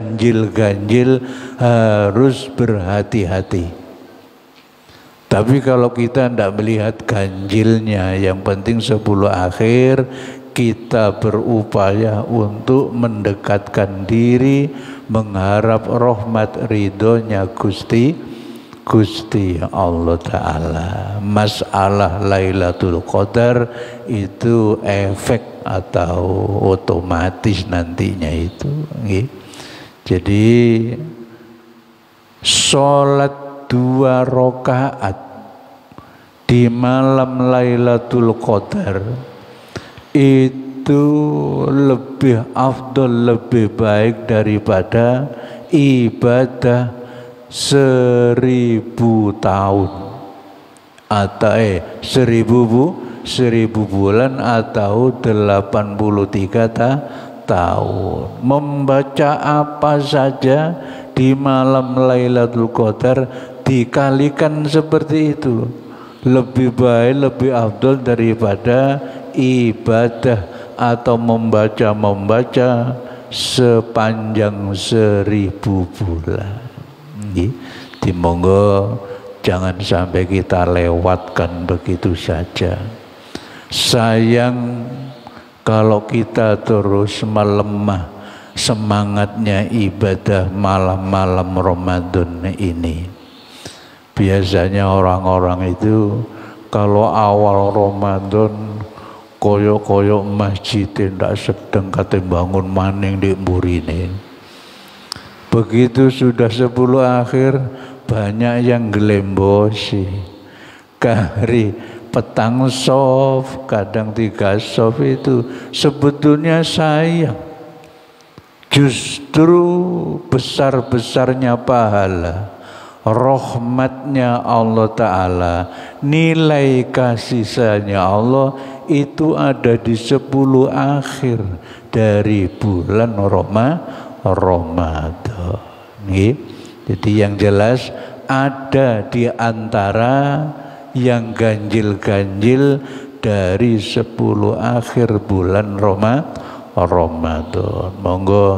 ganjil-ganjil harus berhati-hati. Tapi kalau kita tidak melihat ganjilnya, yang penting 10 akhir kita berupaya untuk mendekatkan diri, mengharap rahmat ridhonya Gusti Allah Ta'ala. Masalah Lailatul Qadar itu efek atau otomatis nantinya itu. Jadi sholat 2 rakaat di malam Lailatul Qadar itu lebih afdol, lebih baik daripada ibadah 1000 tahun atau 1000 bulan atau 83 tahun. Membaca apa saja di malam Lailatul Qadar dikalikan seperti itu, lebih baik, lebih afdol daripada ibadah atau membaca sepanjang 1000 bulan. Di monggo jangan sampai kita lewatkan begitu saja. Sayang kalau kita terus melemah semangatnya ibadah malam-malam Ramadan ini. Biasanya orang-orang itu kalau awal Ramadan koyo-koyo masjid tidak sedang kate bangun maning di mburine. Begitu sudah 10 akhir banyak yang gelembosi. Kari petang sof, kadang 3 sof itu sebetulnya sayang. Justru besar-besarnya pahala, rahmatnya Allah Ta'ala, nilai kasih sayangnya Allah itu ada di 10 akhir dari bulan Ramadan. Jadi yang jelas ada di antara yang ganjil-ganjil dari 10 akhir bulan Ramadan. Monggo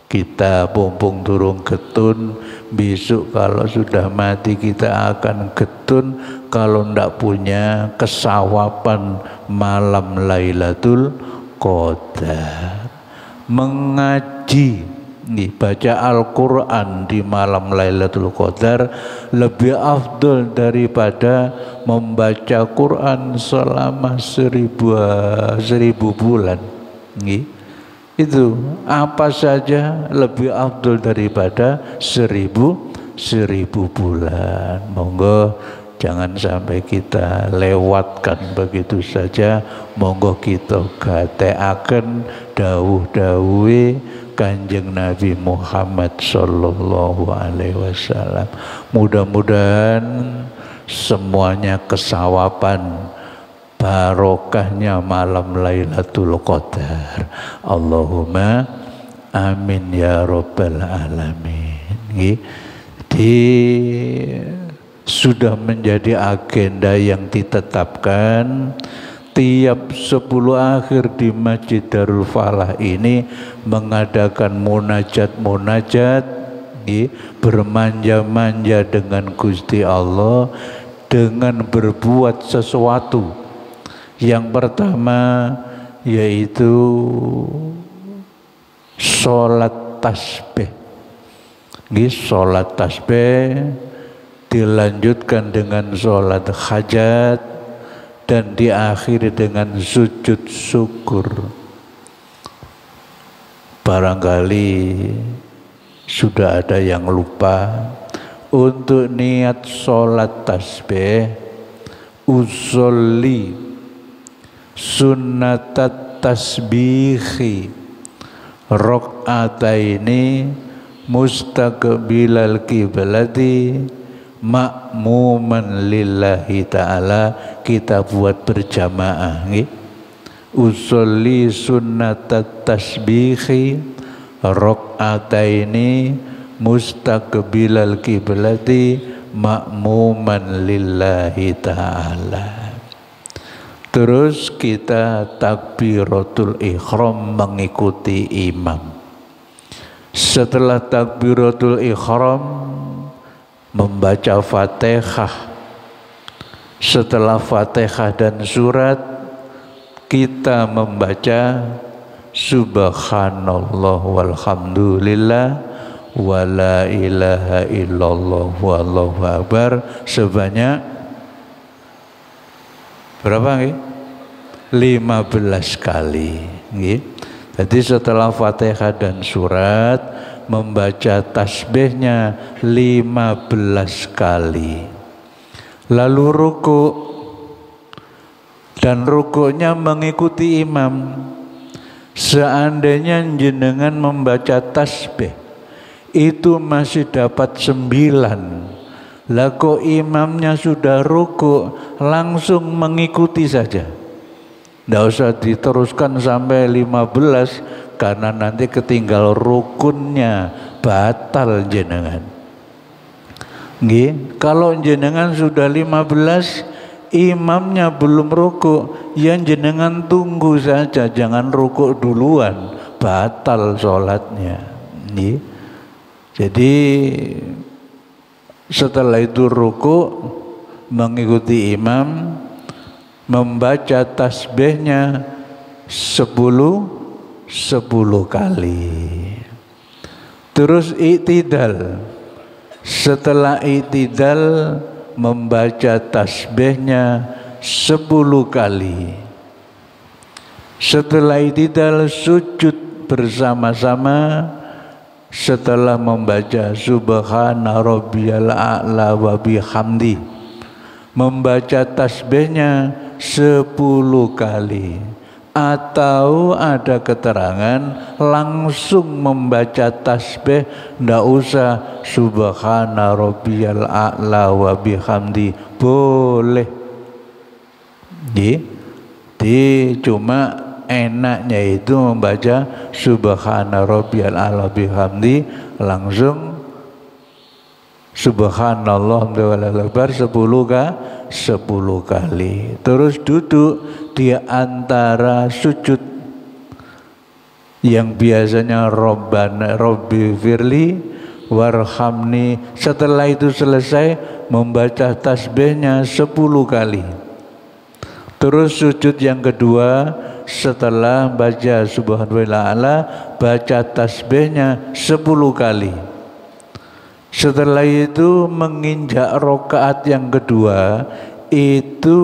kita pumpung turung getun, besok kalau sudah mati kita akan getun kalau ndak punya kesawapan malam Lailatul Qadar. Mengaji, baca Al-Quran di malam Lailatul Qadar lebih afdol daripada membaca Quran selama 1000 bulan. Itu apa saja lebih afdol daripada 1000 bulan. Monggo jangan sampai kita lewatkan begitu saja. Monggo kita gateaken dawuh-dawuhe Kanjeng Nabi Muhammad sallallahu alaihi wasallam. Mudah-mudahan semuanya kesawaban, barokahnya malam Lailatul Qadar. Allahumma amin ya rabbal alamin. Sudah menjadi agenda yang ditetapkan tiap 10 akhir di Masjid Darul Falah ini mengadakan munajat bermanja-manja dengan Gusti Allah dengan berbuat sesuatu. Yang pertama yaitu sholat tasbih. Sholat tasbih dilanjutkan dengan sholat hajat dan diakhiri dengan sujud syukur. Barangkali sudah ada yang lupa untuk niat sholat tasbih, usolli sunnatat tasbihi rakaataini mustaqbilal qiblati ma'muman lillahi ta'ala. Kita buat berjamaah usolli sunnatat tasbihi rakaataini mustaqbilal qiblati ma'muman lillahi ta'ala. Terus kita takbiratul ihram mengikuti imam. Setelah takbiratul ihram membaca Fatihah. Setelah Fatihah dan surat kita membaca subhanallah walhamdulillah wala ilaha illallah wallahu akbar sebanyak berapa nggih? 15 kali nggih. Jadi setelah Fatihah dan surat membaca tasbihnya 15 kali. Lalu ruku, dan rukuknya mengikuti imam. Seandainya jenengan membaca tasbih itu masih dapat 9, lah kok imamnya sudah ruku, langsung mengikuti saja. Tidak usah diteruskan sampai 15 karena nanti ketinggal rukunnya, batal jenengan. Nggih, kalau jenengan sudah 15 imamnya belum ruku, yang jenengan tunggu saja, jangan ruku duluan, batal sholatnya. Nggih. Jadi setelah itu ruku mengikuti imam, membaca tasbihnya 10 kali. Terus i'tidal. Setelah i'tidal membaca tasbihnya 10 kali. Setelah i'tidal sujud bersama-sama. Setelah membaca subhana rabbiyal a'la wa bihamdi, membaca tasbihnya 10 kali, atau ada keterangan langsung membaca tasbih, ndak usah subhana rabbiyal a'la wa bihamdi, boleh. Di cuma enaknya itu membaca subhana rabbiyal a'la bihamdi, langsung subhanallah walhamdulillah 10 kali. Terus duduk di antara sujud yang biasanya Rabbana Rabbi firli warhamni. Setelah itu selesai membaca tasbihnya 10 kali. Terus sujud yang kedua, setelah baca subhanallah baca tasbihnya 10 kali. Setelah itu menginjak rakaat yang kedua, itu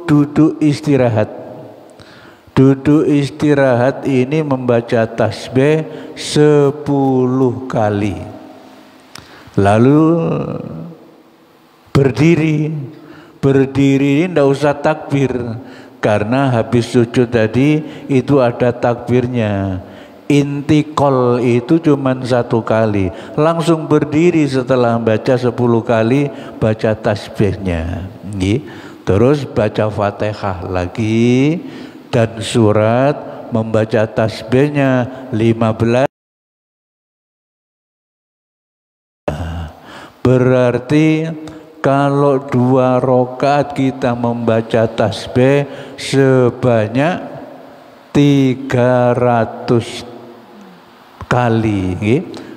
duduk istirahat. Duduk istirahat ini membaca tasbih 10 kali. Lalu berdiri. Berdiri tidak usah takbir, karena habis sujud tadi itu ada takbirnya. Intikol itu cuma 1 kali, langsung berdiri setelah baca 10 kali baca tasbihnya. Terus baca Fatihah lagi dan surat, membaca tasbihnya 15. Berarti kalau 2 rakaat kita membaca tasbih sebanyak 300 kali,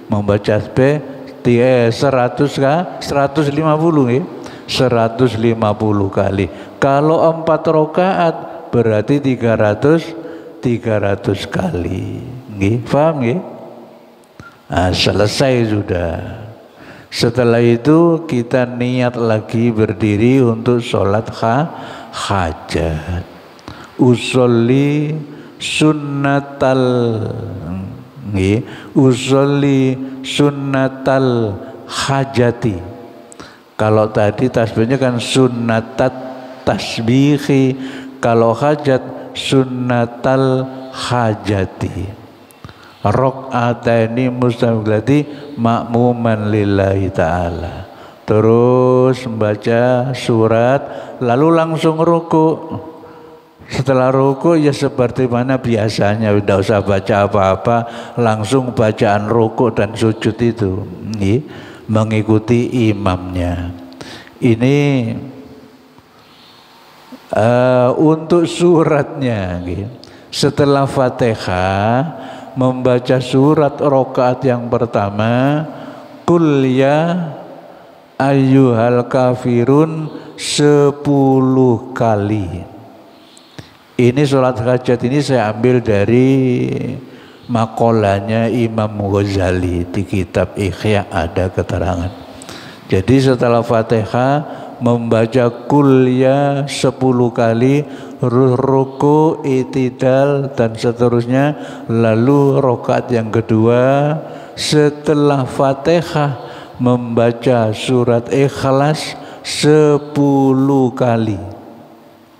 membaca tasbih 150 150 kali. Kalau 4 rakaat berarti 300 kali. Paham nggih? Nah, selesai sudah. Setelah itu kita niat lagi berdiri untuk sholat hajat. Usolli sunnatal, usolli sunnatal hajati. Kalau tadi tasbihnya kan sunnatat tasbihi, kalau hajat sunnatal hajati. Rakaataini mustaqbilati ma'muman lillahi ta'ala. Terus membaca surat, lalu langsung ruku. Setelah ruku ya seperti mana biasanya, tidak usah baca apa-apa, langsung bacaan ruku dan sujud itu, mengikuti imamnya. Ini untuk suratnya. Setelah Fatihah membaca surat rakaat yang pertama Qul ya ayyuhal kafirun 10 kali. Ini sholat hajat ini saya ambil dari makolanya Imam Ghazali di kitab Ihya, ada keterangan. Jadi setelah Fatihah membaca Qul ya 10 kali, ruku, itidal dan seterusnya, lalu rakaat yang kedua setelah Fatihah membaca surat Ikhlas 10 kali.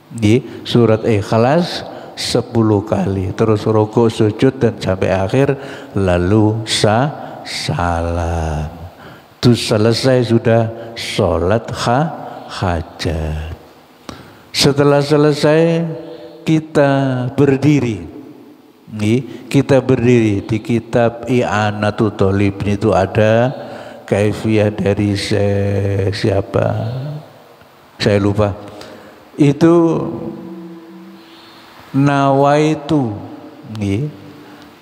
Di surat Ikhlas 10 kali, terus rukuk, sujud dan sampai akhir, lalu salam. Itu selesai sudah sholat hajat. Setelah selesai kita berdiri. Kita berdiri di kitab I'anatul Thalib itu ada kaifiyah dari siapa? Saya lupa. Itu nawaitu,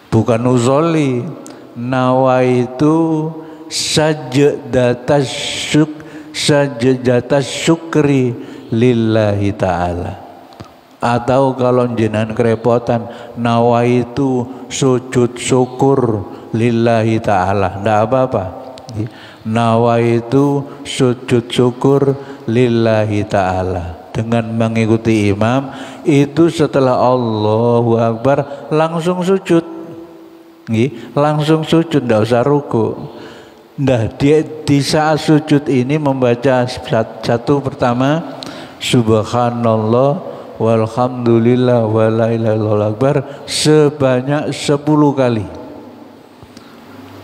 bukan uzoli, nawaitu sajdatas syukri lillahi ta'ala. Atau kalau jenengan kerepotan, nawaitu sujud syukur lillahi ta'ala, ndak apa-apa. Nawaitu sujud syukur lillahi ta'ala, dengan mengikuti imam itu setelah Allahu Akbar langsung sujud, langsung sujud, tidak usah ruku. Nah, dia di saat sujud ini membaca satu pertama subhanallah walhamdulillah wala ilaha illallah akbar sebanyak 10 kali.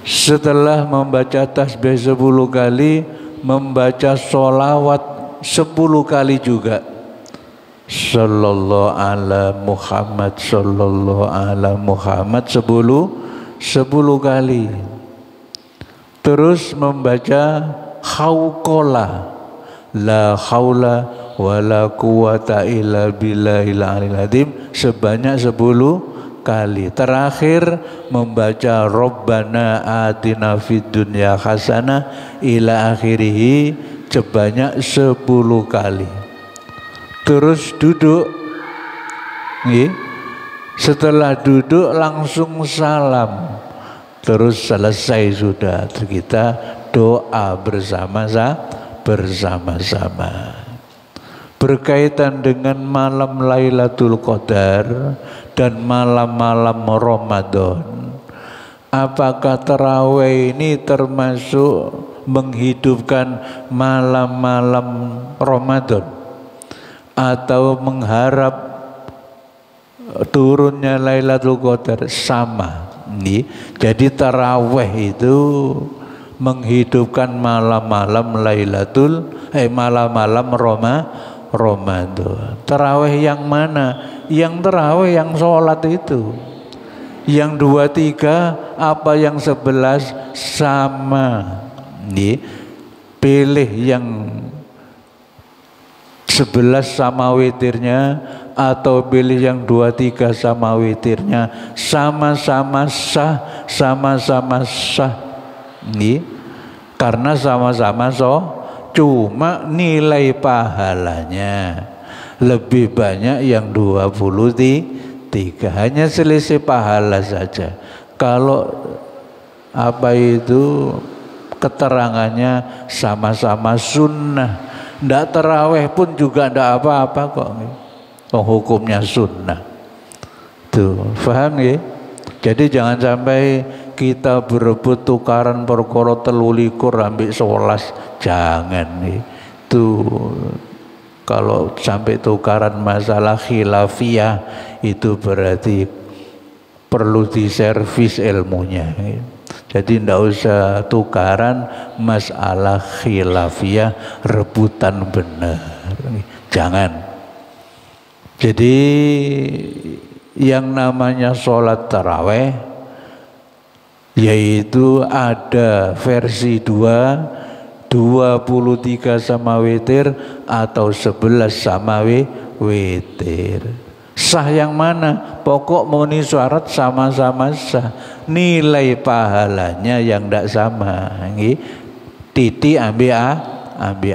Setelah membaca tasbih 10 kali, membaca sholawat 10 kali juga. Sallallahu ala Muhammad, sallallahu ala Muhammad 10 kali. Terus membaca hauqala la haula wala quwata illa billahil aliyil azim sebanyak 10 kali. Terakhir membaca Rabbana atina fid dunya hasanah ila akhirih sebanyak 10 kali. Terus duduk, setelah duduk langsung salam. Terus selesai sudah, kita doa bersama-sama. Berkaitan dengan malam Lailatul Qadar dan malam-malam Ramadan, apakah tarawih ini termasuk menghidupkan malam-malam Ramadan atau mengharap turunnya Lailatul Qadar? Sama. Jadi tarawih itu menghidupkan malam-malam malam-malam Ramadan. Tarawih yang mana? Yang tarawih yang sholat itu. Yang 2, 3 apa yang 11 sama. Pilih yang 11 sama witirnya atau pilih yang 2, 3 sama witirnya, sama-sama sah, sama-sama sah. Karena sama-sama cuma nilai pahalanya lebih banyak yang 23, hanya selisih pahala saja. Kalau keterangannya sama-sama sunnah. Ndak terawih pun juga ndak apa-apa kok. Hukumnya sunnah. Tuh, paham ya? Jadi jangan sampai kita berebut tukaran perkara 13 ambek 11. Jangan nih. Tuh, kalau sampai tukaran masalah khilafiyah itu berarti perlu diservis ilmunya. Jadi tidak usah tukaran masalah khilafiyah rebutan benar. Jangan. Jadi yang namanya sholat taraweh yaitu ada versi 23 sama witir atau 11 sama witir. Sah yang mana? Pokok memenuhi syarat sama-sama sah. Nilai pahalanya yang tidak sama. Titik ambil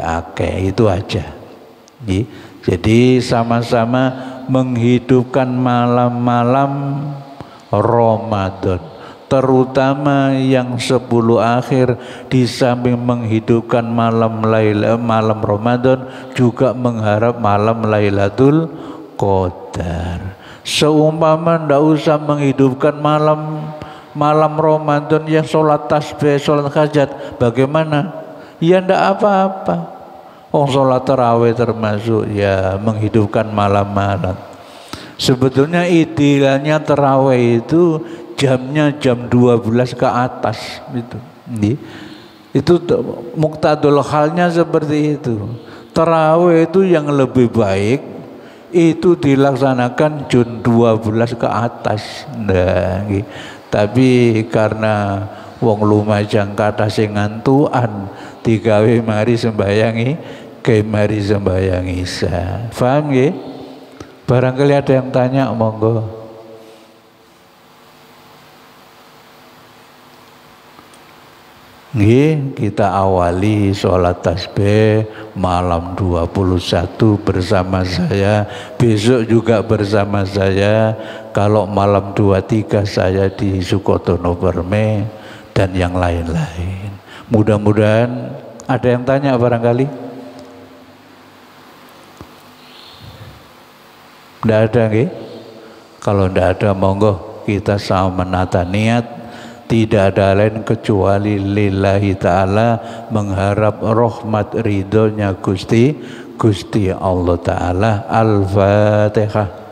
akeh, itu aja. Jadi sama-sama menghidupkan malam-malam Ramadan, terutama yang 10 akhir. Di samping menghidupkan malam Ramadan, juga mengharap malam Lailatul Qadar. Seumpama ndak usah menghidupkan malam Ramadan yang sholat tasbih, sholat hajat, bagaimana? Ya ndak apa-apa. Sholat tarawih termasuk ya menghidupkan malam-malam. Sebetulnya idealnya tarawih itu jamnya jam 12 ke atas gitu. Itu muktadul halnya seperti itu. Tarawih itu yang lebih baik itu dilaksanakan jam 12 ke atas. Nah, tapi karena wong lumajang kata sing ngantukan digawe mari sembayangi mari sembayang Isya. Paham nggih? Barangkali ada yang tanya, monggo. Nggih, kita awali sholat tasbih malam 21 bersama saya, besok juga bersama saya. Kalau malam 23 saya di Sukodono Perme dan yang lain-lain. Mudah-mudahan ada yang tanya barangkali. Tidak ada nggih? Kalau tidak ada monggo kita sama menata niat. Tidak ada lain kecuali lillahi ta'ala, mengharap rahmat ridhonya Gusti Allah ta'ala. Al-Fatihah.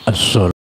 As-salam.